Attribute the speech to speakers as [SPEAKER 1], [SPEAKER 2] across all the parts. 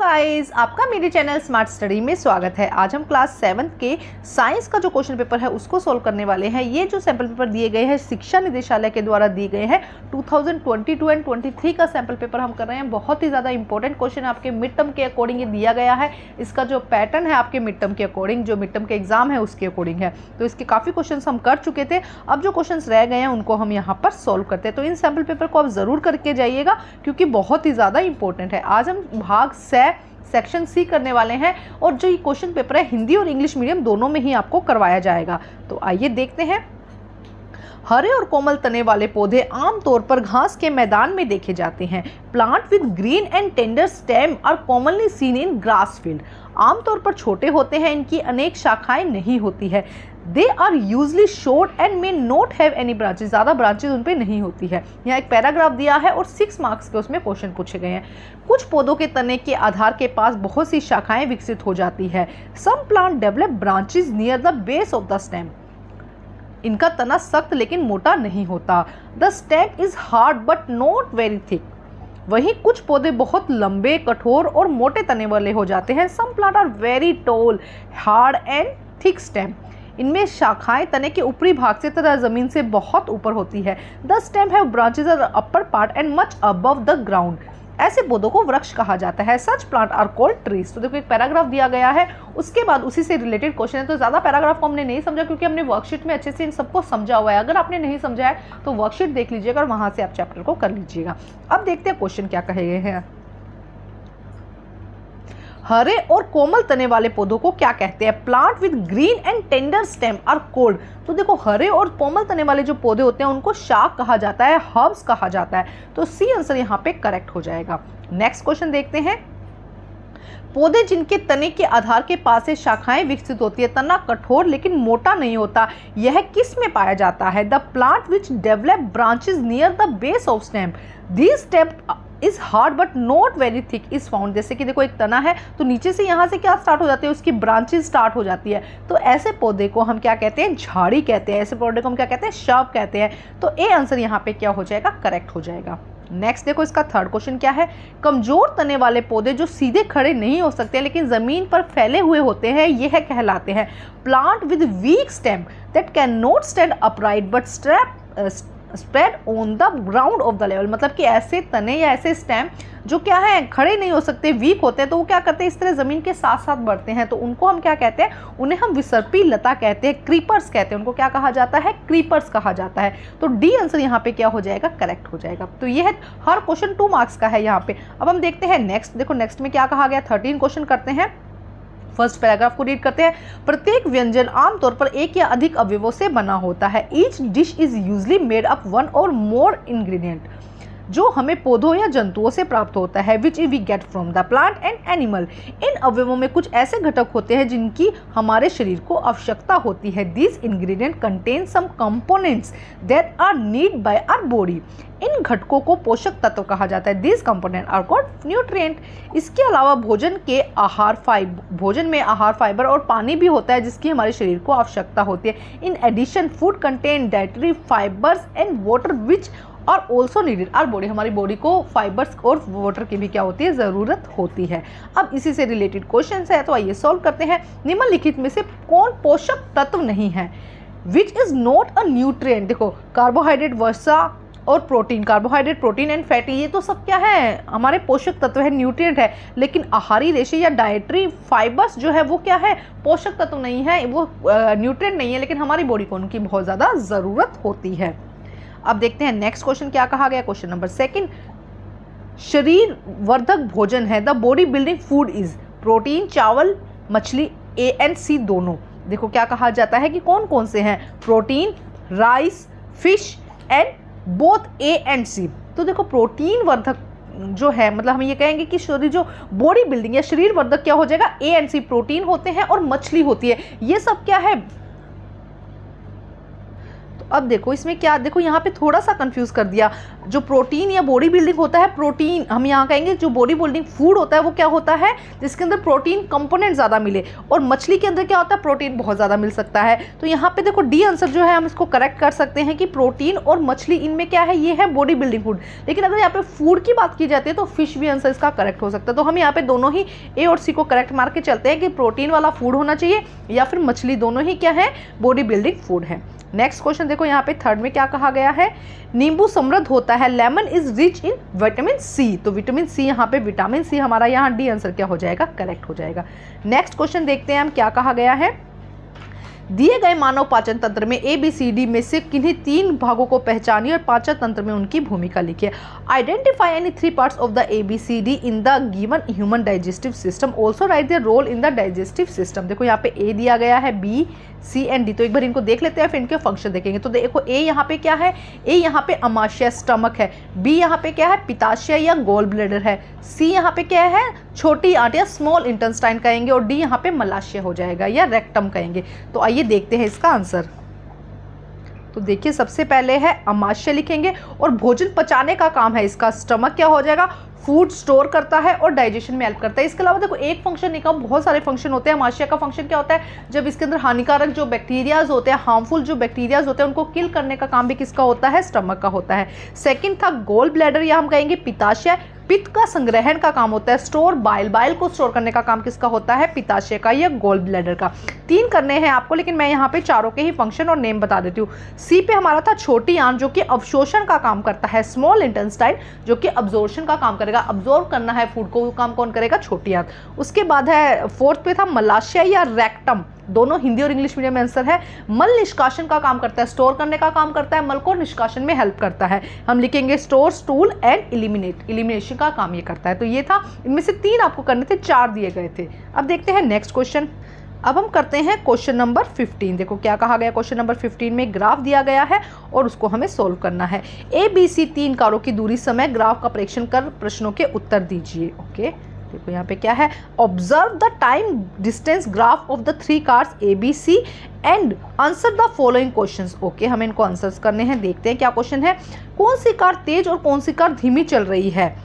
[SPEAKER 1] Guys, आपका मेरे channel smart study में स्वागत है। आज हम क्लास 7 के साइंस का जो क्वेश्चन पेपर है उसको सॉल्व करने वाले हैं। ये जो सैंपल पेपर दिए गए हैं शिक्षा निदेशालय के द्वारा दिए गए हैं 2022 एंड 23 का सैंपल पेपर हम कर रहे हैं। बहुत ही ज़्यादा इंपॉर्टेंट क्वेश्चन आपके मिड टर्म के अकॉर्डिंग ये दिया गया है। इसका जो पैटर्न है आपके मिड टर्म के अकॉर्डिंग, जो मिड टर्म के एग्जाम है उसके अकॉर्डिंग है। तो इसके काफ़ी क्वेश्चन हम कर चुके थे। अब जो क्वेश्चन रह गए हैं उनको हम यहाँ पर सॉल्व करते हैं। तो इन सैंपल पेपर को आप ज़रूर करके जाइएगा क्योंकि बहुत ही ज़्यादा इंपॉर्टेंट है। आज हम भाग सेक्शन सी करने वाले हैं और जो ये क्वेश्चन पेपर है हिंदी और इंग्लिश मीडियम दोनों में ही आपको करवाया जाएगा। तो आइए देखते हैं। हरे और कोमल तने वाले पौधे आमतौर पर घास के मैदान में देखे जाते हैं। Plant with green and tender stem are commonly seen in grass field. आमतौर पर छोटे होते हैं, इनकी अनेक शाखाएं नहीं होती है। They are usually short and may not have any branches. ज़्यादा ब्रांचेस उन पे नहीं होती है। यहाँ एक पैराग्राफ दिया है और 6 मार्क्स के उसमें क्वेश्चन पूछे गए हैं। कुछ पौधों के तने के आधार के पास बहुत सी शाखाएं विकसित हो जाती है। Some plant develop branches near the base of the stem. इनका तना सख्त लेकिन मोटा नहीं होता। The stem is hard but not very thick. वहीं कुछ पौधे बहुत लंबे, कठोर और मोटे तने वाले हो जाते हैं। Some plant are very tall, hard and thick stem. इनमें शाखाएं तने के ऊपरी भाग से तथा जमीन से बहुत ऊपर होती है। The stem have branches are upper part and much above the ground. ऐसे पौधों को वृक्ष कहा जाता है। Such plant are called trees. तो देखो एक पैराग्राफ दिया गया है, उसके बाद उसी से रिलेटेड क्वेश्चन है। तो ज़्यादा पैराग्राफ को हमने नहीं समझा क्योंकि हमने वर्कशीट में अच्छे से इन सबको समझा हुआ है। अगर आपने नहीं समझा है तो वर्कशीट देख लीजिएगा और वहां से आप चैप्टर को कर लीजिएगा। अब देखते हैं क्वेश्चन क्या कहे गए हैं। हरे और कोमल तने वाले पौधों को क्या कहते हैं? Plant with green and tender stem are called. तो देखो हरे और कोमल तने वाले जो पौधे होते हैं उनको शाक कहा जाता है, हर्ब्स कहा जाता है। तो सी आंसर यहाँ पे करेक्ट हो जाएगा। नेक्स्ट क्वेश्चन देखते हैं। पौधे जिनके तने के आधार के पास से शाखाएं विकसित होती है, तना कठोर लेकिन मोटा नहीं होता, यह किस में पाया जाता है? The plant which develop branches near the base of stem. This stem is hard but not very thick is found. जैसे कि देखो एक तना है तो नीचे से यहाँ से क्या स्टार्ट हो जाती है, उसकी ब्रांचेस स्टार्ट हो जाती है। तो ऐसे पौधे को हम क्या कहते हैं? झाड़ी कहते हैं। ऐसे पौधे को हम क्या कहते हैं? शव कहते हैं। तो ए आंसर यहाँ पे क्या हो जाएगा? करेक्ट हो जाएगा। नेक्स्ट देखो इसका थर्ड क्वेश्चन क्या है। कमजोर तने वाले पौधे जो सीधे खड़े नहीं हो सकते लेकिन जमीन पर फैले हुए होते हैं, यह कहलाते हैं plant with weak stem that can not stand upright but spread on the ground of the level. मतलब कि ऐसे तने या ऐसे स्टेम जो क्या है, खड़े नहीं हो सकते, वीक होते हैं, तो वो क्या करते हैं? इस तरह जमीन के साथ साथ बढ़ते हैं। तो उनको हम क्या कहते हैं? उन्हें हम विसर्पी लता कहते हैं, क्रीपर्स कहते हैं। उनको क्या कहा जाता है? क्रीपर्स कहा जाता है। तो डी आंसर यहाँ पे क्या हो जाएगा? करेक्ट हो जाएगा। तो ये है, हर क्वेश्चन 2 मार्क्स का है यहाँ पे। अब हम देखते हैं नेक्स्ट। देखो नेक्स्ट में क्या कहा गया। 13 क्वेश्चन करते हैं। फर्स्ट पैराग्राफ को रीड करते हैं। प्रत्येक व्यंजन आमतौर पर एक या अधिक अवयवों से बना होता है। Each dish is usually made up 1 और मोर इंग्रेडिएंट जो हमें पौधों या जंतुओं से प्राप्त होता है, which we get from the plant and animal. इन अवयवों में कुछ ऐसे घटक होते हैं जिनकी हमारे शरीर को आवश्यकता होती है। This ingredient contain some components that are need by our body. इन घटकों को पोषक तत्व कहा जाता है। This component are called nutrient. इसके अलावा भोजन में आहार फाइबर और पानी भी होता है जिसकी हमारे शरीर को आवश्यकता होती है। In addition food contain dietary fibres and water which are also needed our body. हमारी बॉडी को फाइबर्स और वाटर की भी क्या होती है? ज़रूरत होती है। अब इसी से रिलेटेड क्वेश्चन है, तो आइए सॉल्व करते हैं। निम्नलिखित में से कौन पोषक तत्व नहीं है? Which is not a nutrient. देखो कार्बोहाइड्रेट, वसा और protein. Carbohydrate, protein and fatty, ये तो सब क्या है? हमारे पोषक तत्व है, न्यूट्रिएंट है। लेकिन आहारी रेशे या डाइटरी फाइबर्स जो है वो क्या है? पोषक तत्व नहीं है, वो न्यूट्रिएंट नहीं है, लेकिन हमारी बॉडी को उनकी बहुत ज़्यादा ज़रूरत होती है। अब देखते हैं नेक्स्ट क्वेश्चन क्या कहा गया। Question number 2। शरीर वर्धक भोजन है। The body building food is protein, चावल, मछली, ए एंड सी दोनों। देखो क्या कहा जाता है कि कौन कौन से हैं? Protein, rice, fish and both A and C. तो देखो प्रोटीन वर्धक जो है, मतलब हम ये कहेंगे कि शरीर जो बॉडी बिल्डिंग या शरीर वर्धक क्या हो जाएगा? ए एंड सी। प्रोटीन होते हैं और मछली होती है। ये सब क्या है? अब देखो इसमें क्या, देखो यहाँ पे थोड़ा सा कंफ्यूज कर दिया। जो प्रोटीन या बॉडी बिल्डिंग होता है, प्रोटीन हम यहाँ कहेंगे जो बॉडी बिल्डिंग फूड होता है वो क्या होता है, जिसके अंदर प्रोटीन कंपोनेंट ज़्यादा मिले, और मछली के अंदर क्या होता है, प्रोटीन बहुत ज़्यादा मिल सकता है। तो यहाँ पे देखो डी आंसर जो है हम इसको करेक्ट कर सकते हैं कि प्रोटीन और मछली इनमें क्या है, ये है बॉडी बिल्डिंग फूड। लेकिन अगर यहाँ पे फूड की बात की जाती है तो फिश भी आंसर इसका करेक्ट हो सकता है। तो हम यहाँ पे दोनों ही ए और सी को करेक्ट मार के चलते हैं कि प्रोटीन वाला फूड होना चाहिए या फिर मछली, दोनों ही क्या है, बॉडी बिल्डिंग फूड है। नेक्स्ट क्वेश्चन देखो यहाँ पे थर्ड में क्या कहा गया है, नींबू समृद्ध होता है, lemon is rich in vitamin C. तो विटामिन सी, यहाँ पे विटामिन सी हमारा यहाँ डी आंसर क्या हो जाएगा, करेक्ट हो जाएगा। नेक्स्ट क्वेश्चन देखते हैं हम क्या कहा गया है, दिए गए मानव पाचन तंत्र में ABCD में से किन्हीं 3 भागों को पहचानिए और पाचन तंत्र में उनकी भूमिका लिखिए। Identify any 3 parts of the ABCD in the given human digestive system, also write their role in the digestive system. देखो यहाँ पे A दिया गया है, B, C एंड D। तो एक बार इनको देख लेते हैं, फिर इनके फंक्शन देखेंगे। तो देखो A यहाँ पे क्या है, A यहाँ पे अमाशय स्टमक है, B यहाँ पे क्या है, पित्ताशय या गोल ब्लैडर है, C यहाँ पे क्या है, छोटी आंत या स्मॉल इंटेस्टाइन कहेंगे, और D यहाँ पे मलाशय हो जाएगा या रेक्टम कहेंगे। तो आइए देखते हैं इसका आंसर। तो देखिए सबसे पहले है अमाशय लिखेंगे, और भोजन पचाने का काम है इसका। स्टमक क्या हो जाएगा, फूड स्टोर करता है और डाइजेशन में हेल्प करता है। इसके अलावा देखो एक फंक्शन नहीं, कम बहुत सारे फंक्शन होते हैं। अमाशय का फंक्शन क्या होता है, जब इसके अंदर हानिकारक जो बैक्टीरियाज होते हैं, हार्मफुल जो बैक्टीरियाज होते हैं, उनको किल करने का काम भी किसका होता है, स्टमक का होता है। सेकंड था गोल ब्लैडर, या हम कहेंगे पित्ताशय, पित्त का संग्रहण का काम होता है, स्टोर बाइल, बाइल को स्टोर करने का काम किसका होता है, पित्ताशय का या गोल ब्लैडर का। 3 करने हैं आपको, लेकिन मैं यहाँ पे चारों के ही फंक्शन और नेम बता देती हूँ। सी पे हमारा था छोटी आंत जो कि अवशोषण का काम करता है, स्मॉल इंटेस्टाइन जो कि अब्जॉर्प्शन का काम करेगा, अब्जॉर्ब करना है फूड को, वो काम कौन करेगा, छोटी आंत। उसके बाद है फोर्थ पे था मलाशय या रेक्टम, दोनों हिंदी और इंग्लिश मीडियम में आंसर है। मल निष्कासन का काम करता है, स्टोर करने का काम करता है, मल को निष्कासन में हेल्प करता है। हम लिखेंगे store, stool and eliminate, elimination का काम ये करता है। तो ये था, इनमें से 3 आपको करने थे, 4 दिए गए थे। अब देखते हैं नेक्स्ट क्वेश्चन। अब हम करते हैं क्वेश्चन नंबर 15। देखो क्या कहा गया, क्वेश्चन नंबर 15 में ग्राफ दिया गया है और उसको हमें सोल्व करना है। ABC 3 कारों की दूरी समय ग्राफ का परीक्षण कर प्रश्नों के उत्तर दीजिए। ओके, देखो यहाँ पे क्या है, observe the time distance graph of the 3 cars ABC and answer the following questions. Okay, हमें इनको आंसर्स करने हैं। देखते हैं क्या क्वेश्चन है, कौन सी कार तेज और कौन सी कार धीमी चल रही है,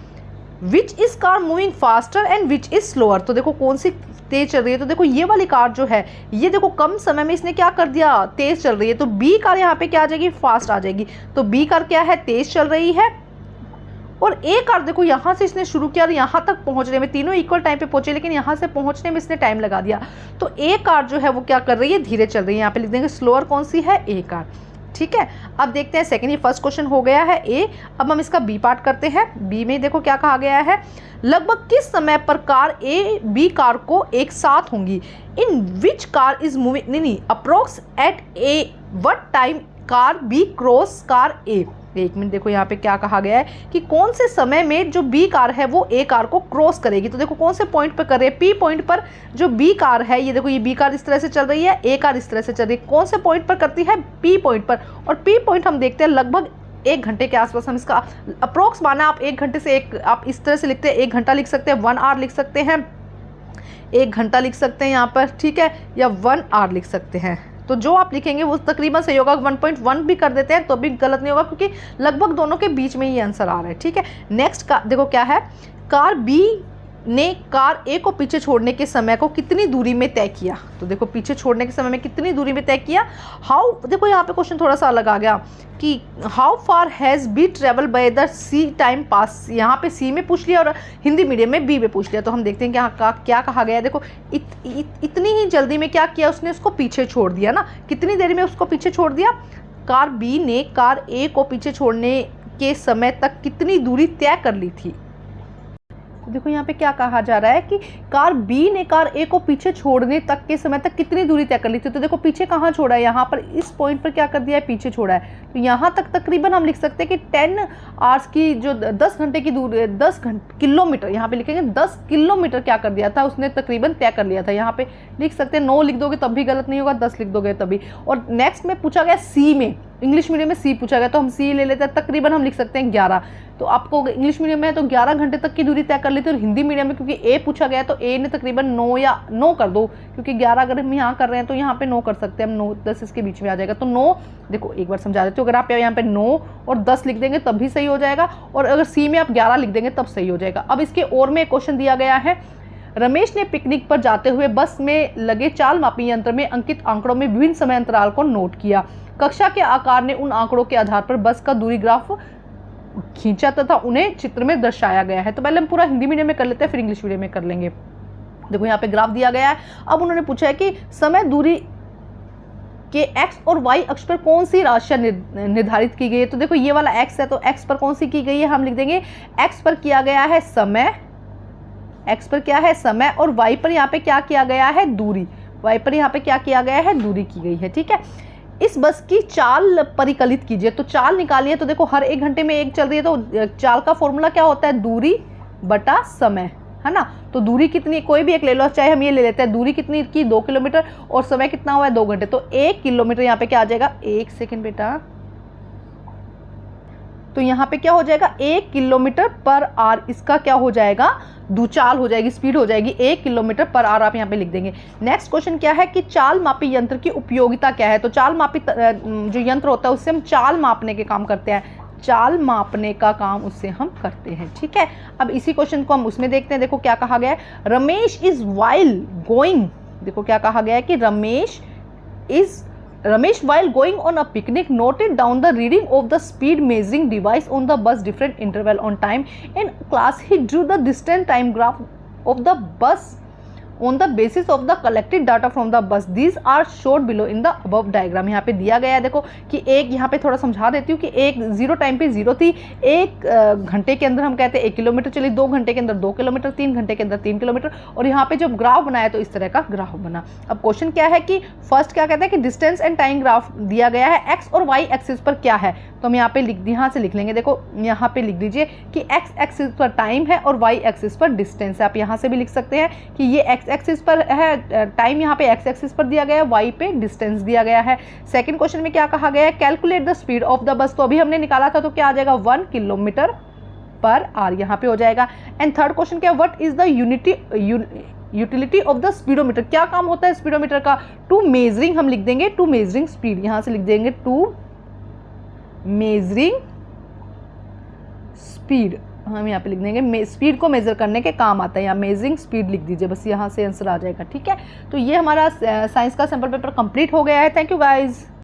[SPEAKER 1] which is car moving faster and which is slower. तो देखो कौन सी तेज चल रही है, तो देखो ये वाली कार जो है, ये देखो कम समय में इसने क्या कर दिया, तेज चल रही है। तो बी कार यहाँ पे क्या आ जाएगी, फास्ट आ जाएगी। तो बी कार क्या है, तेज चल रही है। और ए कार देखो यहाँ से इसने शुरू किया और यहाँ तक पहुँचने में, तीनों इक्वल टाइम पे पहुंचे, लेकिन यहाँ से पहुँचने में इसने टाइम लगा दिया। तो ए कार जो है वो क्या कर रही है, धीरे चल रही है। यहाँ पे लिख देंगे स्लोअर कौन सी है, ए कार। ठीक है, अब देखते हैं सेकंड, ये फर्स्ट क्वेश्चन हो गया है ए। अब हम इसका बी पार्ट करते हैं। बी में देखो क्या कहा गया है, लगभग किस समय पर कार ए बी कार को एक साथ होंगी, in which car is moving, नहीं approx at A what time car B cross car A. एक मिनट, देखो यहाँ पे क्या कहा गया है कि कौन से समय में जो बी कार है वो ए कार को क्रॉस करेगी। तो देखो कौन से पॉइंट पर कर रही है, पी पॉइंट पर जो बी कार है, ये देखो ये बी कार इस तरह से चल रही है, ए कार इस तरह से चल रही है, कौन से पॉइंट पर करती है, पी पॉइंट पर। और पी पॉइंट हम देखते हैं लगभग 1 घंटे के आसपास। हम इसका अप्रोक्स माना, आप 1 घंटे से आप इस तरह से लिखते हैं, 1 घंटा लिख सकते हैं, 1 आवर लिख सकते हैं, 1 घंटा लिख सकते हैं यहाँ पर, ठीक है, या 1 आवर लिख सकते हैं। तो जो आप लिखेंगे वो तकरीबन सही होगा। 1.1 भी कर देते हैं तो भी गलत नहीं होगा, क्योंकि लगभग दोनों के बीच में ये आंसर आ रहा है। ठीक है, नेक्स्ट का देखो क्या है, कार बी ने कार ए को पीछे छोड़ने के समय को कितनी दूरी में तय किया। तो देखो पीछे छोड़ने के समय में कितनी दूरी में तय किया। हाउ, देखो यहाँ पे क्वेश्चन थोड़ा सा अलग आ गया कि how far has be travel by the sea time pass. यहाँ पे सी में पूछ लिया और हिंदी मीडियम में बी में पूछ लिया। तो हम देखते हैं कि क्या कहा गया है। देखो इतनी ही जल्दी में क्या किया उसने, उसको पीछे छोड़ दिया ना। कितनी देर में उसको पीछे छोड़ दिया, कार बी ने कार ए को पीछे छोड़ने के समय तक कितनी दूरी तय कर ली थी। देखो यहाँ पे क्या कहा जा रहा है कि कार बी ने कार ए को पीछे छोड़ने तक के समय तक कितनी दूरी तय कर ली थी। तो देखो पीछे कहाँ छोड़ा है, यहाँ पर इस पॉइंट पर क्या कर दिया है, पीछे छोड़ा है। तो यहाँ तक तकरीबन हम लिख सकते हैं कि 10 आवर्स की जो 10 घंटे की दूरी, 10 किलोमीटर, यहाँ पे लिखेंगे 10 किलोमीटर क्या कर दिया था उसने, तकरीबन तय कर लिया था। यहाँ पे लिख सकते हैं 9 लिख दोगे तब भी गलत नहीं होगा, 10 लिख दोगे तभी। और नेक्स्ट में पूछा गया सी में, इंग्लिश मीडियम में सी पूछा गया तो हम सी ले लेते हैं, तकरीबन हम लिख सकते हैं 11। तो आपको इंग्लिश मीडियम में है तो 11 घंटे तक की दूरी तय कर लेते हैं, और हिंदी मीडियम में क्योंकि ए पूछा गया है तो ए ने तकरीबन 9 या 9 कर दो, क्योंकि 11 अगर हम यहाँ कर रहे हैं तो यहाँ पे 9 कर सकते हैं हम, 9 10 इसके बीच में आ जाएगा। तो 9 देखो एक बार समझा देती हूँ, अगर आप यहाँ पे 9 और 10 लिख देंगे तब भी सही हो जाएगा, और अगर सी में आप 11 लिख देंगे तब सही हो जाएगा। अब इसके और में क्वेश्चन दिया गया है, रमेश ने पिकनिक पर जाते हुए बस में लगे चाल मापी यंत्र में अंकित आंकड़ों में विभिन्न समय अंतराल को नोट किया। कक्षा के आकार ने उन आंकड़ों के आधार पर बस का दूरी ग्राफ खींचा तथा उन्हें चित्र में दर्शाया गया है। तो पहले हम पूरा हिंदी मीडियम में कर लेते हैं, फिर इंग्लिश मीडियम में कर लेंगे। देखो यहाँ पे ग्राफ दिया गया है। अब उन्होंने पूछा है कि समय दूरी के x और y अक्ष पर कौन सी राशियां निर्धारित की गई है। तो देखो ये वाला x है तो x पर कौन सी की गई है, हम लिख देंगे x पर किया गया है समय, x पर क्या है समय, और y पर यहाँ पे क्या किया गया है दूरी, y पर यहाँ पे क्या किया गया है दूरी की गई है। ठीक है, इस बस की चाल परिकलित कीजिए। तो चाल निकालिए, तो देखो हर 1 घंटे में 1 चल रही है, तो चाल का फॉर्मूला क्या होता है, दूरी बटा समय, है ना। तो दूरी कितनी, कोई भी एक ले लो, चाहे हम ये ले लेते हैं, दूरी कितनी की 2 किलोमीटर, और समय कितना हुआ है 2 घंटे, तो 1 किलोमीटर यहाँ पे क्या आ जाएगा, 1 सेकेंड बेटा, तो यहाँ पे क्या हो जाएगा 1 किलोमीटर पर आवर, इसका क्या हो जाएगा चाल हो जाएगी, स्पीड हो जाएगी 1 किलोमीटर पर आवर, आप यहाँ पे लिख देंगे। नेक्स्ट क्वेश्चन क्या है कि चाल मापी यंत्र की उपयोगिता क्या है। तो चाल मापी जो यंत्र होता है उससे हम चाल मापने के काम करते हैं, चाल मापने का काम उससे हम करते हैं। ठीक है, अब इसी क्वेश्चन को हम उसमें देखते हैं। देखो क्या कहा गया है, रमेश इज वाइल गोइंग, देखो क्या कहा गया है कि Ramesh while going on a picnic noted down the reading of the speed measuring device on the bus different interval on time. In class he drew the distance time graph of the bus on the basis of the collected data from the bus. These are showed below in the above diagram। यहाँ पे दिया गया है देखो कि एक, यहाँ पे थोड़ा समझा देती हूँ कि एक 0 टाइम पे 0 थी, 1 घंटे के अंदर हम कहते हैं 1 किलोमीटर चली, 2 घंटे के अंदर 2 किलोमीटर, 3 घंटे के अंदर 3 किलोमीटर, और यहाँ पे जब ग्राफ बनाया तो इस तरह का ग्राफ बना। अब क्वेश्चन क्या है कि फर्स्ट क्या कहता है कि डिस्टेंस एंड टाइम ग्राफ दिया गया है, एक्स और वाई एक्सिस पर क्या है, तो हम यहाँ पे यहाँ से लिख लेंगे। देखो यहाँ पे लिख दीजिए कि एक्स एक्सिस पर टाइम है और वाई एक्सिस पर डिस्टेंस है। आप यहाँ से भी लिख सकते हैं कि ये एक्स एक्सिस पर है टाइम, यहाँ पे एक्स एक्सिस पर दिया गया है, वाई पे डिस्टेंस दिया गया है। सेकंड क्वेश्चन में क्या कहा गया है, calculate the speed of the bus, तो अभी हमने निकाला था तो क्या आ जाएगा 1 किलोमीटर पर आवर, यहाँ पे हो जाएगा। एंड थर्ड क्वेश्चन क्या, what is the utility of the speedometer, क्या काम होता है स्पीडोमीटर का, टू मेजरिंग, हम लिख देंगे टू मेजरिंग स्पीड, यहाँ से लिख देंगे टू मेजरिंग स्पीड, हम यहाँ पे लिख देंगे स्पीड को मेजर करने के काम आता है, यहाँ मेजरिंग स्पीड लिख दीजिए, बस यहाँ से आंसर आ जाएगा। ठीक है, तो ये हमारा साइंस का सैंपल पेपर कंप्लीट हो गया है। Thank you guys.